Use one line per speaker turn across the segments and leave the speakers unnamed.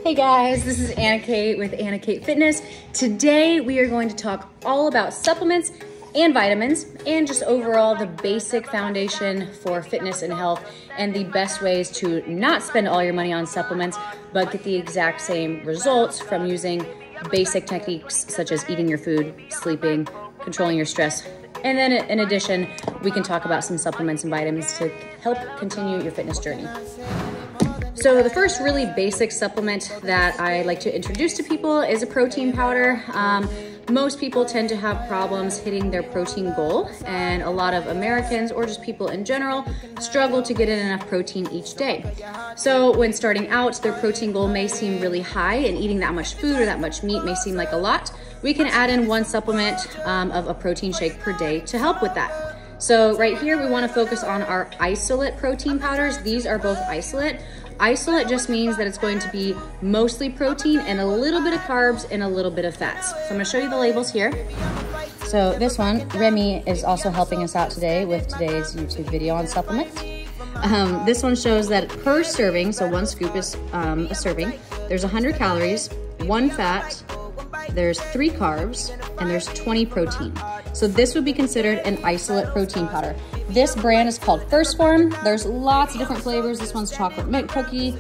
Hey guys, this is Anna Kate with Anna Kate Fitness. Today we are going to talk all about supplements and vitamins and just overall the basic foundation for fitness and health and the best ways to not spend all your money on supplements but get the exact same results from using basic techniques such as eating your food, sleeping, controlling your stress. And then in addition, we can talk about some supplements and vitamins to help continue your fitness journey. So the first really basic supplement that I like to introduce to people is a protein powder. Most people tend to have problems hitting their protein goal, and a lot of Americans or just people in general struggle to get in enough protein each day. So when starting out, their protein goal may seem really high and eating that much food or that much meat may seem like a lot. We can add in one supplement of a protein shake per day to help with that. So right here, we want to focus on our isolate protein powders. These are both isolate. Isolate just means that it's going to be mostly protein and a little bit of carbs and a little bit of fats. So I'm gonna show you the labels here. So this one, Remy is also helping us out today with today's YouTube video on supplements. This one shows that per serving, so one scoop is a serving, there's 100 calories, 1 fat, there's 3 carbs, and there's 20 protein. So this would be considered an isolate protein powder. This brand is called First Form. There's lots of different flavors. This one's chocolate mint cookie.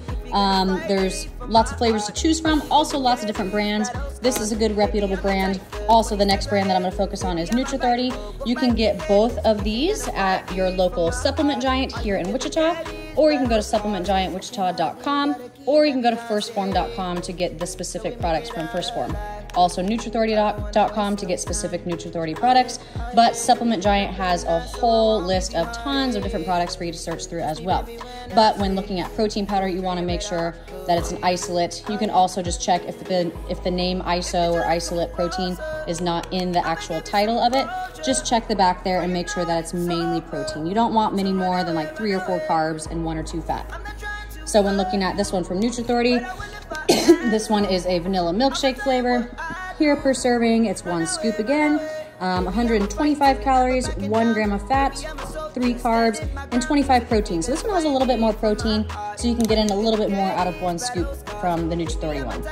There's lots of flavors to choose from. Also lots of different brands. This is a good reputable brand. Also the next brand that I'm gonna focus on is NutriAuthority. You can get both of these at your local supplement giant here in Wichita, or you can go to supplementgiantwichita.com, or you can go to firstform.com to get the specific products from First Form. Also NutriAuthority.com to get specific NutriAuthority products, but Supplement Giant has a whole list of tons of different products for you to search through as well. But when looking at protein powder, you want to make sure that it's an isolate. You can also just check if the name ISO or isolate protein is not in the actual title of it. Just check the back there and make sure that it's mainly protein. You don't want many more than like 3 or 4 carbs and 1 or 2 fat. So when looking at this one from NutriAuthority, this one is a vanilla milkshake flavor. Here per serving, it's 1 scoop again, 125 calories, 1 gram of fat, 3 carbs, and 25 protein. So this one has a little bit more protein, so you can get in a little bit more out of 1 scoop from the NutriAuthority one.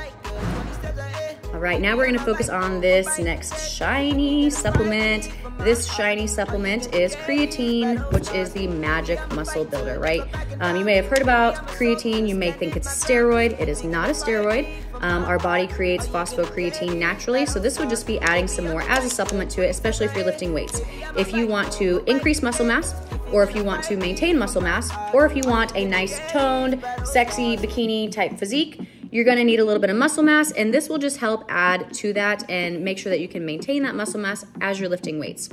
All right, now we're gonna focus on this next shiny supplement. This shiny supplement is creatine, which is the magic muscle builder, right? You may have heard about creatine. You may think it's a steroid. It is not a steroid. Our body creates phosphocreatine naturally, so this would just be adding some more as a supplement to it, especially if you're lifting weights. If you want to increase muscle mass, or if you want to maintain muscle mass, or if you want a nice toned, sexy bikini type physique, you're gonna need a little bit of muscle mass, and this will just help add to that and make sure that you can maintain that muscle mass as you're lifting weights.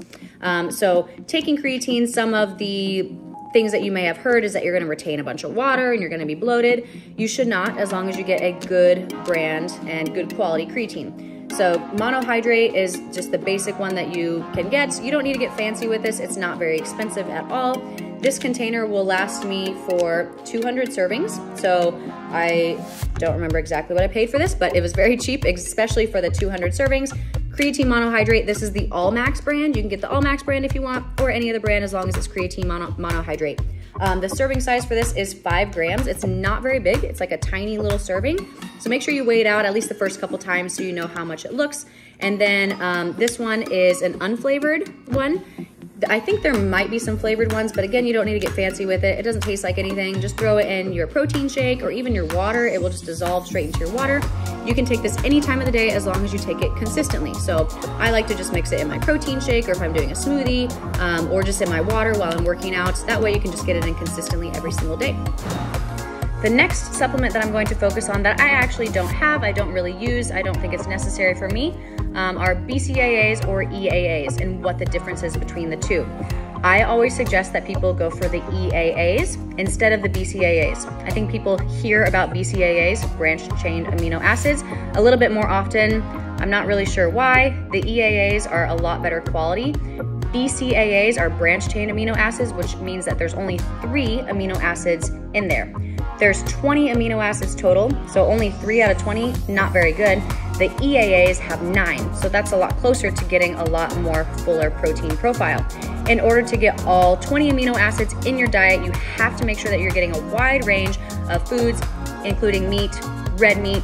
So taking creatine, some of the things that you may have heard is that you're gonna retain a bunch of water and you're gonna be bloated. You should not, as long as you get a good brand and good quality creatine. So monohydrate is just the basic one that you can get. You don't need to get fancy with this. It's not very expensive at all. This container will last me for 200 servings. So I don't remember exactly what I paid for this, but it was very cheap, especially for the 200 servings. Creatine monohydrate, this is the All Max brand. You can get the All Max brand if you want, or any other brand as long as it's creatine monohydrate. The serving size for this is 5 grams. It's not very big. It's like a tiny little serving. So make sure you weigh it out at least the first couple times so you know how much it looks. And then this one is an unflavored one. I think there might be some flavored ones, but again, you don't need to get fancy with it. It doesn't taste like anything. Just throw it in your protein shake or even your water. It will just dissolve straight into your water. You can take this any time of the day as long as you take it consistently. So I like to just mix it in my protein shake, or if I'm doing a smoothie, or just in my water while I'm working out. That way you can just get it in consistently every single day. The next supplement that I'm going to focus on that I actually don't have, I don't really use, I don't think it's necessary for me, are BCAAs or EAAs and what the difference is between the two. I always suggest that people go for the EAAs instead of the BCAAs. I think people hear about BCAAs, branched-chain amino acids, a little bit more often. I'm not really sure why. The EAAs are a lot better quality. BCAAs are branched-chain amino acids, which means that there's only 3 amino acids in there. There's 20 amino acids total, so only 3 out of 20, not very good. The EAAs have 9, so that's a lot closer to getting a lot more fuller protein profile. In order to get all 20 amino acids in your diet, you have to make sure that you're getting a wide range of foods, including meat, red meat,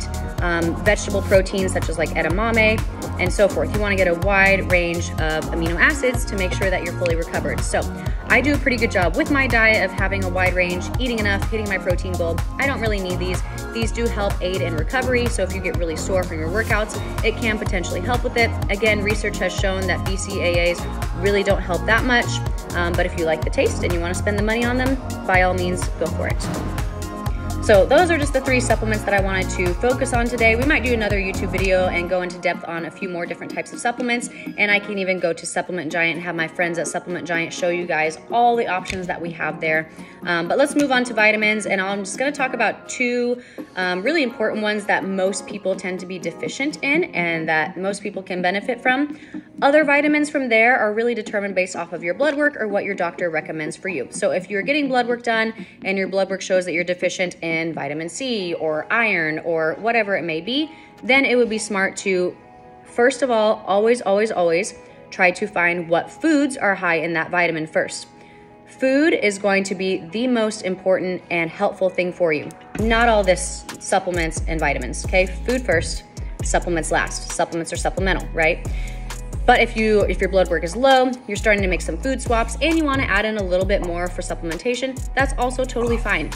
vegetable proteins such as like edamame, and so forth. You wanna get a wide range of amino acids to make sure that you're fully recovered. So I do a pretty good job with my diet of having a wide range, eating enough, hitting my protein goal. I don't really need these. These do help aid in recovery, so if you get really sore from your workouts, it can potentially help with it. Again, research has shown that BCAAs really don't help that much, but if you like the taste and you wanna spend the money on them, by all means, go for it. So those are just the 3 supplements that I wanted to focus on today. We might do another YouTube video and go into depth on a few more different types of supplements, and I can even go to Supplement Giant and have my friends at Supplement Giant show you guys all the options that we have there. But let's move on to vitamins, and I'm just gonna talk about 2 really important ones that most people tend to be deficient in and that most people can benefit from. Other vitamins from there are really determined based off of your blood work or what your doctor recommends for you. So if you're getting blood work done and your blood work shows that you're deficient in vitamin C or iron or whatever it may be, then it would be smart to, first of all, always try to find what foods are high in that vitamin first. Food is going to be the most important and helpful thing for you. Not all this supplements and vitamins, okay? Food first, supplements last. Supplements are supplemental, right? But if your blood work is low, you're starting to make some food swaps and you wanna add in a little bit more for supplementation, that's also totally fine.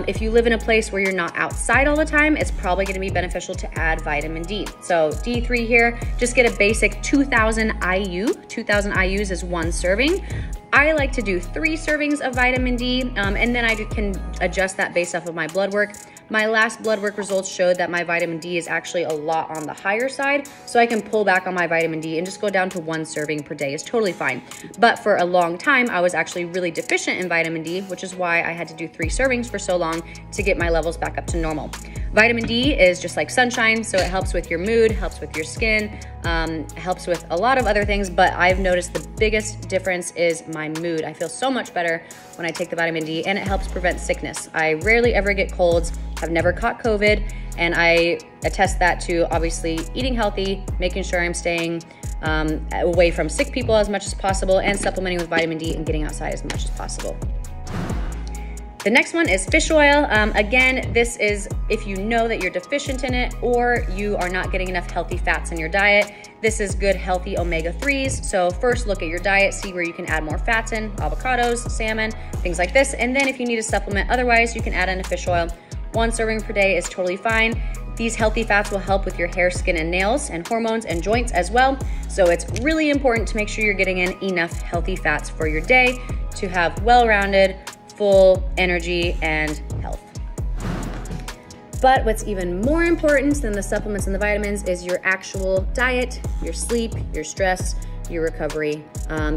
If you live in a place where you're not outside all the time, it's probably gonna be beneficial to add vitamin D. So D3 here, just get a basic 2000 IU. 2000 IUs is 1 serving. I like to do 3 servings of vitamin D, and then I can adjust that based off of my blood work. My last blood work results showed that my vitamin D is actually a lot on the higher side, so I can pull back on my vitamin D and just go down to 1 serving per day is totally fine. But for a long time, I was actually really deficient in vitamin D, which is why I had to do 3 servings for so long to get my levels back up to normal. Vitamin D is just like sunshine, so it helps with your mood, helps with your skin, helps with a lot of other things, but I've noticed the biggest difference is my mood. I feel so much better when I take the vitamin D, and it helps prevent sickness. I rarely ever get colds, I've never caught COVID, and I attest that to obviously eating healthy, making sure I'm staying away from sick people as much as possible, and supplementing with vitamin D and getting outside as much as possible. The next one is fish oil. Again, this is if you know that you're deficient in it or you are not getting enough healthy fats in your diet. This is good, healthy omega-3s. So first look at your diet, see where you can add more fats in, avocados, salmon, things like this. And then if you need a supplement otherwise, you can add in a fish oil. 1 serving per day is totally fine. These healthy fats will help with your hair, skin, and nails, and hormones and joints as well. So it's really important to make sure you're getting in enough healthy fats for your day to have well-rounded, full energy and health. But what's even more important than the supplements and the vitamins is your actual diet, your sleep, your stress, your recovery.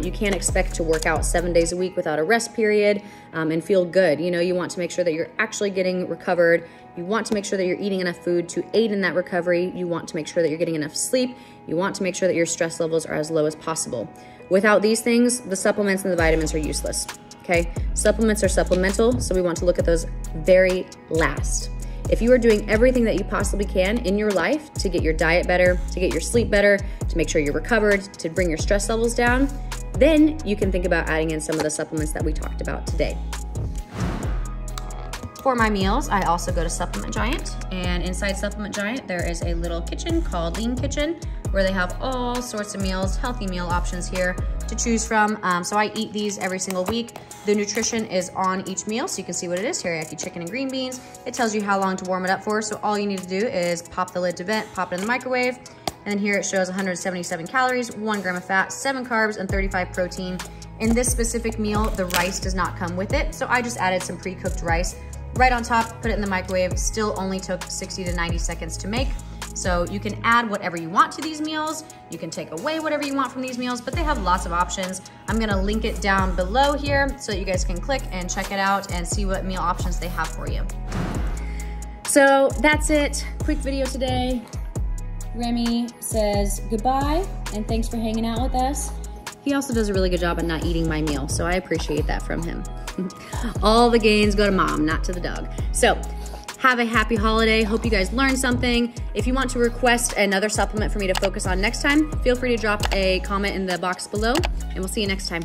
You can't expect to work out 7 days a week without a rest period and feel good. You know, you want to make sure that you're actually getting recovered. You want to make sure that you're eating enough food to aid in that recovery. You want to make sure that you're getting enough sleep. You want to make sure that your stress levels are as low as possible. Without these things, the supplements and the vitamins are useless. Okay, supplements are supplemental, so we want to look at those very last. If you are doing everything that you possibly can in your life to get your diet better, to get your sleep better, to make sure you're recovered, to bring your stress levels down, then you can think about adding in some of the supplements that we talked about today. For my meals, I also go to Supplement Giant, and inside Supplement Giant, there is a little kitchen called Lean Kitchen, where they have all sorts of meals, healthy meal options here to choose from. So I eat these every single week. The nutrition is on each meal, so you can see what it is. Teriyaki chicken and green beans. It tells you how long to warm it up for, so all you need to do is pop the lid to vent, pop it in the microwave, and then here it shows 177 calories, 1 gram of fat, 7 carbs, and 35 protein. In this specific meal, the rice does not come with it, so I just added some pre-cooked rice right on top, put it in the microwave. Still only took 60 to 90 seconds to make. So you can add whatever you want to these meals. You can take away whatever you want from these meals, but they have lots of options. I'm gonna link it down below here so that you guys can click and check it out and see what meal options they have for you. So that's it, quick video today. Remy says goodbye and thanks for hanging out with us. He also does a really good job at not eating my meal, so I appreciate that from him. All the gains go to mom, not to the dog. So have a happy holiday. Hope you guys learned something. If you want to request another supplement for me to focus on next time, feel free to drop a comment in the box below, and we'll see you next time.